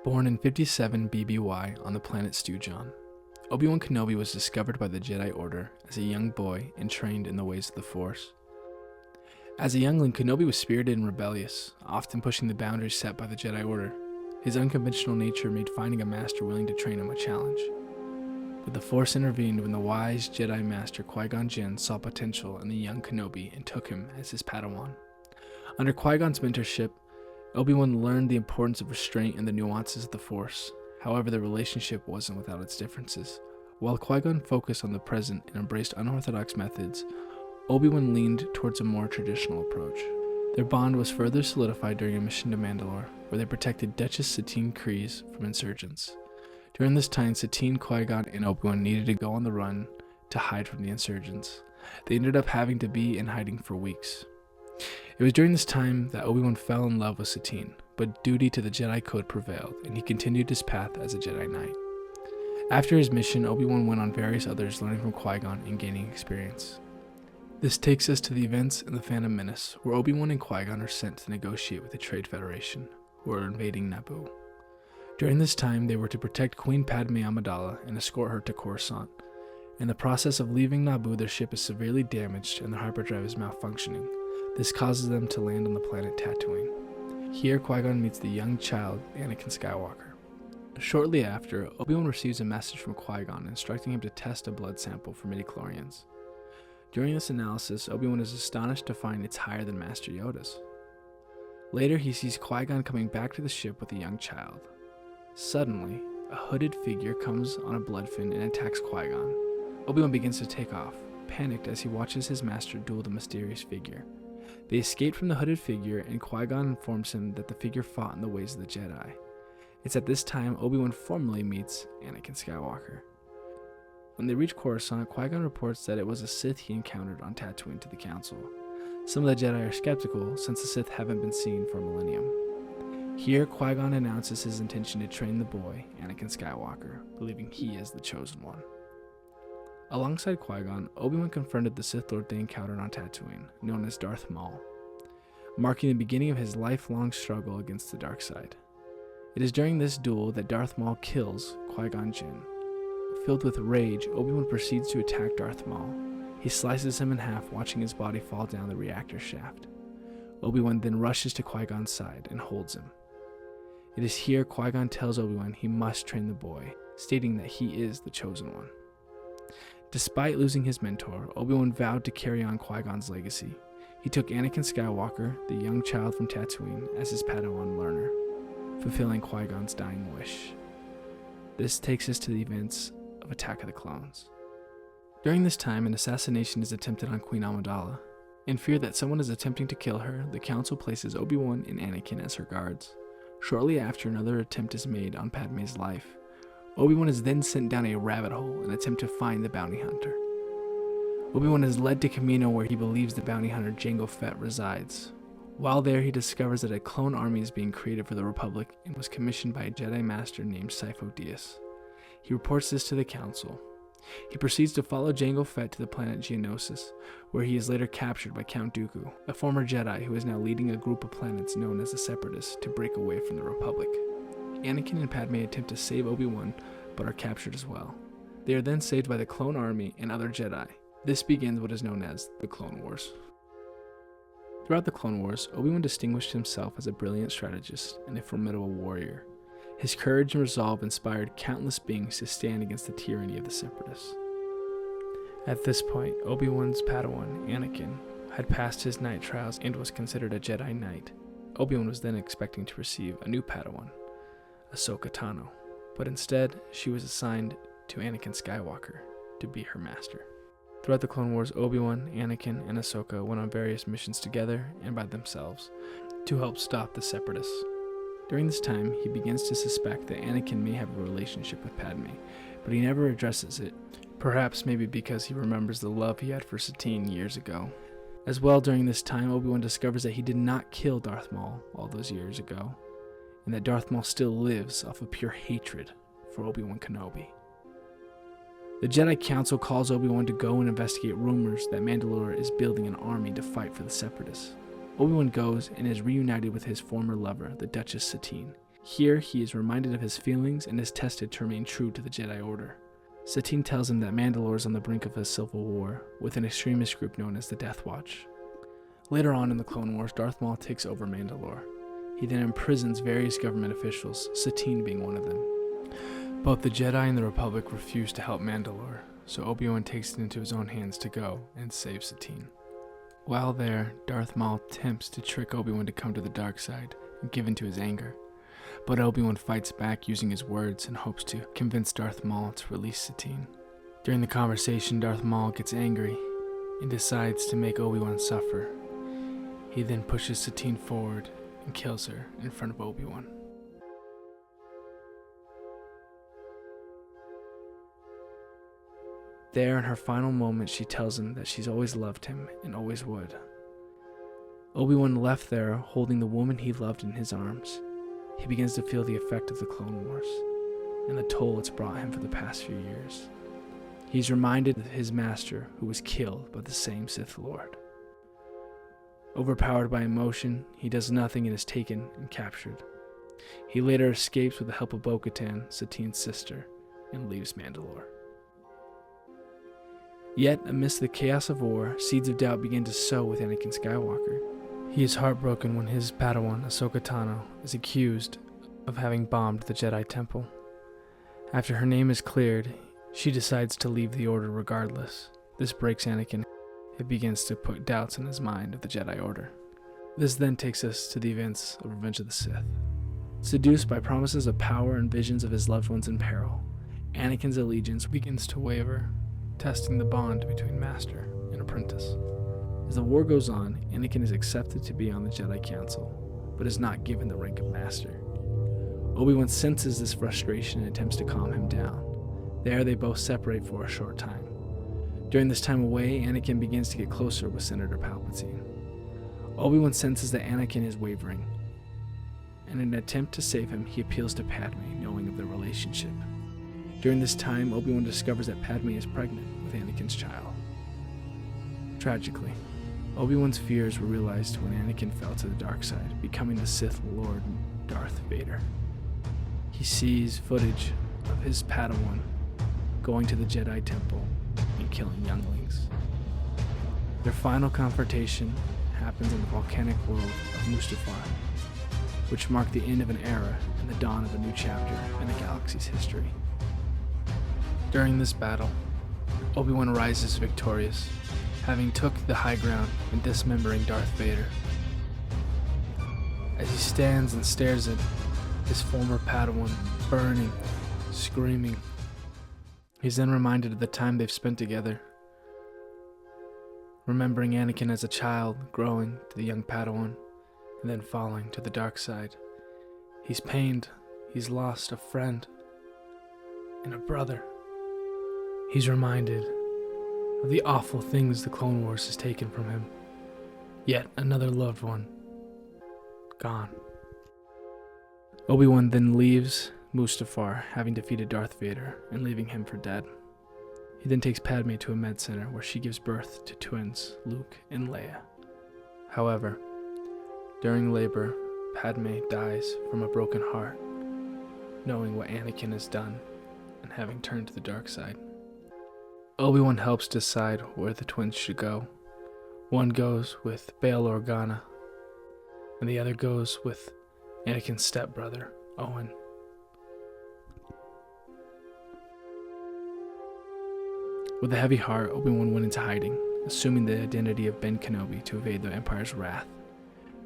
Born in 57 BBY on the planet Stujon, Obi-Wan Kenobi was discovered by the Jedi Order as a young boy and trained in the ways of the Force. As a youngling, Kenobi was spirited and rebellious, often pushing the boundaries set by the Jedi Order. His unconventional nature made finding a master willing to train him a challenge. But the Force intervened when the wise Jedi Master Qui-Gon Jinn saw potential in the young Kenobi and took him as his Padawan. Under Qui-Gon's mentorship, Obi-Wan learned the importance of restraint and the nuances of the Force. However, the relationship wasn't without its differences. While Qui-Gon focused on the present and embraced unorthodox methods, Obi-Wan leaned towards a more traditional approach. Their bond was further solidified during a mission to Mandalore, where they protected Duchess Satine Kryze from insurgents. During this time, Satine, Qui-Gon, and Obi-Wan needed to go on the run to hide from the insurgents. They ended up having to be in hiding for weeks. It was during this time that Obi-Wan fell in love with Satine, but duty to the Jedi Code prevailed, and he continued his path as a Jedi Knight. After his mission, Obi-Wan went on various others, learning from Qui-Gon and gaining experience. This takes us to the events in the Phantom Menace, where Obi-Wan and Qui-Gon are sent to negotiate with the Trade Federation, who are invading Naboo. During this time, they were to protect Queen Padme Amidala and escort her to Coruscant. In the process of leaving Naboo, their ship is severely damaged and their hyperdrive is malfunctioning. This causes them to land on the planet Tatooine. Here, Qui-Gon meets the young child, Anakin Skywalker. Shortly after, Obi-Wan receives a message from Qui-Gon instructing him to test a blood sample for midichlorians. During this analysis, Obi-Wan is astonished to find it's higher than Master Yoda's. Later, he sees Qui-Gon coming back to the ship with a young child. Suddenly, a hooded figure comes on a bloodfin and attacks Qui-Gon. Obi-Wan begins to take off, panicked as he watches his master duel the mysterious figure. They escape from the hooded figure, and Qui-Gon informs him that the figure fought in the ways of the Jedi. It's at this time Obi-Wan formally meets Anakin Skywalker. When they reach Coruscant, Qui-Gon reports that it was a Sith he encountered on Tatooine to the Council. Some of the Jedi are skeptical, since the Sith haven't been seen for a millennium. Here, Qui-Gon announces his intention to train the boy, Anakin Skywalker, believing he is the chosen one. Alongside Qui-Gon, Obi-Wan confronted the Sith Lord they encountered on Tatooine, known as Darth Maul, marking the beginning of his lifelong struggle against the dark side. It is during this duel that Darth Maul kills Qui-Gon Jinn. Filled with rage, Obi-Wan proceeds to attack Darth Maul. He slices him in half, watching his body fall down the reactor shaft. Obi-Wan then rushes to Qui-Gon's side and holds him. It is here Qui-Gon tells Obi-Wan he must train the boy, stating that he is the chosen one. Despite losing his mentor, Obi-Wan vowed to carry on Qui-Gon's legacy. He took Anakin Skywalker, the young child from Tatooine, as his Padawan learner, fulfilling Qui-Gon's dying wish. This takes us to the events of Attack of the Clones. During this time, an assassination is attempted on Queen Amidala. In fear that someone is attempting to kill her, the Council places Obi-Wan and Anakin as her guards. Shortly after, another attempt is made on Padme's life. Obi-Wan is then sent down a rabbit hole in an attempt to find the bounty hunter. Obi-Wan is led to Kamino, where he believes the bounty hunter Jango Fett resides. While there, he discovers that a clone army is being created for the Republic and was commissioned by a Jedi Master named Sifo Dyas. He reports this to the Council. He proceeds to follow Jango Fett to the planet Geonosis, where he is later captured by Count Dooku, a former Jedi who is now leading a group of planets known as the Separatists to break away from the Republic. Anakin and Padme attempt to save Obi-Wan, but are captured as well. They are then saved by the clone army and other Jedi. This begins what is known as the Clone Wars. Throughout the Clone Wars, Obi-Wan distinguished himself as a brilliant strategist and a formidable warrior. His courage and resolve inspired countless beings to stand against the tyranny of the Separatists. At this point, Obi-Wan's Padawan, Anakin, had passed his night trials and was considered a Jedi Knight. Obi-Wan was then expecting to receive a new Padawan, Ahsoka Tano, but instead, she was assigned to Anakin Skywalker to be her master. Throughout the Clone Wars, Obi-Wan, Anakin, and Ahsoka went on various missions together and by themselves to help stop the Separatists. During this time, he begins to suspect that Anakin may have a relationship with Padme, but he never addresses it, perhaps maybe because he remembers the love he had for Satine years ago. As well, during this time, Obi-Wan discovers that he did not kill Darth Maul all those years ago, and that Darth Maul still lives off of pure hatred for Obi-Wan Kenobi. The Jedi Council calls Obi-Wan to go and investigate rumors that Mandalore is building an army to fight for the Separatists. Obi-Wan goes and is reunited with his former lover, the Duchess Satine. Here, he is reminded of his feelings and is tested to remain true to the Jedi Order. Satine tells him that Mandalore is on the brink of a civil war with an extremist group known as the Death Watch. Later on in the Clone Wars, Darth Maul takes over Mandalore. He then imprisons various government officials, Satine being one of them. Both the Jedi and the Republic refuse to help Mandalore, so Obi-Wan takes it into his own hands to go and save Satine. While there, Darth Maul attempts to trick Obi-Wan to come to the dark side and give in to his anger. But Obi-Wan fights back using his words and hopes to convince Darth Maul to release Satine. During the conversation, Darth Maul gets angry and decides to make Obi-Wan suffer. He then pushes Satine forward and kills her in front of Obi-Wan. There, in her final moment, she tells him that she's always loved him and always would. Obi-Wan left there holding the woman he loved in his arms. He begins to feel the effect of the Clone Wars and the toll it's brought him for the past few years. He's reminded of his master, who was killed by the same Sith Lord. Overpowered by emotion, he does nothing and is taken and captured. He later escapes with the help of Bo-Katan, Satine's sister, and leaves Mandalore. Yet, amidst the chaos of war, seeds of doubt begin to sow with Anakin Skywalker. He is heartbroken when his Padawan, Ahsoka Tano, is accused of having bombed the Jedi Temple. After her name is cleared, she decides to leave the Order regardless. This breaks Anakin. It begins to put doubts in his mind of the Jedi Order. This then takes us to the events of Revenge of the Sith. Seduced by promises of power and visions of his loved ones in peril, Anakin's allegiance begins to waver, testing the bond between master and apprentice. As the war goes on, Anakin is accepted to be on the Jedi Council, but is not given the rank of master. Obi-Wan senses this frustration and attempts to calm him down. There, they both separate for a short time. During this time away, Anakin begins to get closer with Senator Palpatine. Obi-Wan senses that Anakin is wavering. In an attempt to save him, he appeals to Padme, knowing of their relationship. During this time, Obi-Wan discovers that Padme is pregnant with Anakin's child. Tragically, Obi-Wan's fears were realized when Anakin fell to the dark side, becoming the Sith Lord Darth Vader. He sees footage of his Padawan going to the Jedi Temple and killing younglings. Their final confrontation happens in the volcanic world of Mustafar, which marked the end of an era and the dawn of a new chapter in the galaxy's history. During this battle, Obi-Wan rises victorious, having took the high ground and dismembering Darth Vader. As he stands and stares at his former Padawan burning, screaming, he's then reminded of the time they've spent together, remembering Anakin as a child growing to the young Padawan and then falling to the dark side. He's pained. He's lost a friend and a brother. He's reminded of the awful things the Clone Wars has taken from him. Yet another loved one gone. Obi-Wan then leaves Mustafar, having defeated Darth Vader and leaving him for dead. He then takes Padme to a med center where she gives birth to twins, Luke and Leia. However, during labor, Padme dies from a broken heart, knowing what Anakin has done and having turned to the dark side. Obi-Wan helps decide where the twins should go. One goes with Bail Organa, and the other goes with Anakin's stepbrother, Owen. With a heavy heart, Obi-Wan went into hiding, assuming the identity of Ben Kenobi to evade the Empire's wrath.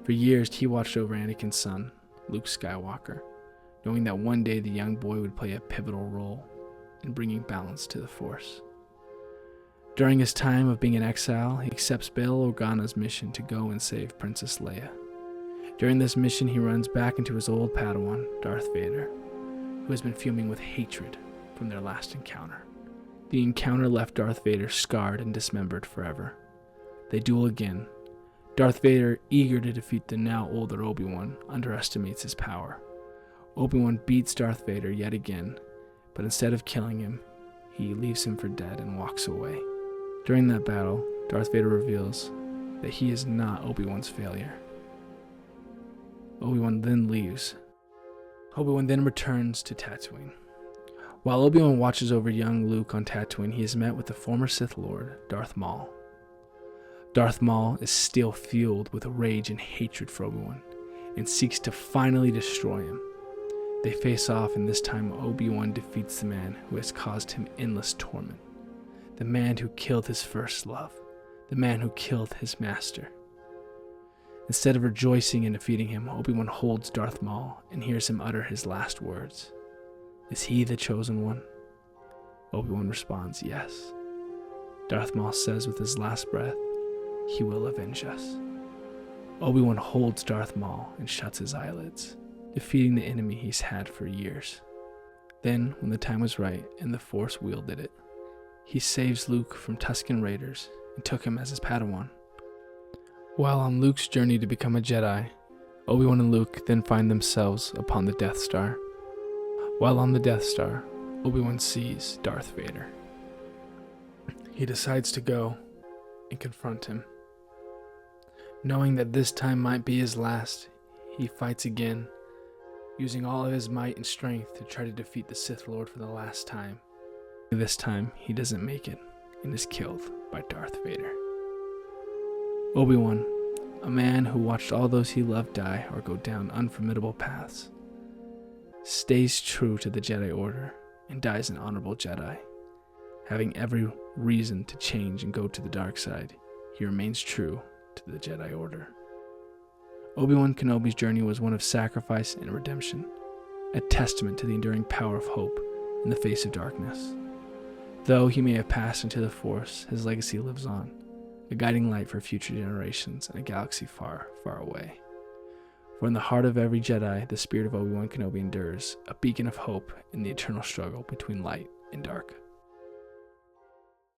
For years, he watched over Anakin's son, Luke Skywalker, knowing that one day the young boy would play a pivotal role in bringing balance to the Force. During his time of being in exile, he accepts Bail Organa's mission to go and save Princess Leia. During this mission, he runs back into his old Padawan, Darth Vader, who has been fuming with hatred from their last encounter. The encounter left Darth Vader scarred and dismembered forever. They duel again. Darth Vader, eager to defeat the now older Obi-Wan, underestimates his power. Obi-Wan beats Darth Vader yet again, but instead of killing him, he leaves him for dead and walks away. During that battle, Darth Vader reveals that he is not Obi-Wan's failure. Obi-Wan then leaves, Obi-Wan then returns to Tatooine. While Obi-Wan watches over young Luke on Tatooine, he is met with the former Sith Lord, Darth Maul. Darth Maul is still fueled with rage and hatred for Obi-Wan, and seeks to finally destroy him. They face off, and this time Obi-Wan defeats the man who has caused him endless torment. The man who killed his first love. The man who killed his master. Instead of rejoicing in defeating him, Obi-Wan holds Darth Maul and hears him utter his last words. Is he the chosen one? Obi-Wan responds, yes. Darth Maul says with his last breath, he will avenge us. Obi-Wan holds Darth Maul and shuts his eyelids, defeating the enemy he's had for years. Then, when the time was right and the Force wielded it, he saves Luke from Tusken Raiders and took him as his Padawan. While on Luke's journey to become a Jedi, Obi-Wan and Luke then find themselves upon the Death Star. While on the Death Star, Obi-Wan sees Darth Vader. He decides to go and confront him. Knowing that this time might be his last, he fights again, using all of his might and strength to try to defeat the Sith Lord for the last time. This time, he doesn't make it and is killed by Darth Vader. Obi-Wan, a man who watched all those he loved die or go down unformidable paths, stays true to the Jedi Order and dies an honorable Jedi. Having every reason to change and go to the dark side, he remains true to the Jedi Order. Obi-Wan Kenobi's journey was one of sacrifice and redemption, a testament to the enduring power of hope in the face of darkness. Though he may have passed into the Force, his legacy lives on, a guiding light for future generations in a galaxy far, far away. For in the heart of every Jedi, the spirit of Obi-Wan Kenobi endures, a beacon of hope in the eternal struggle between light and dark.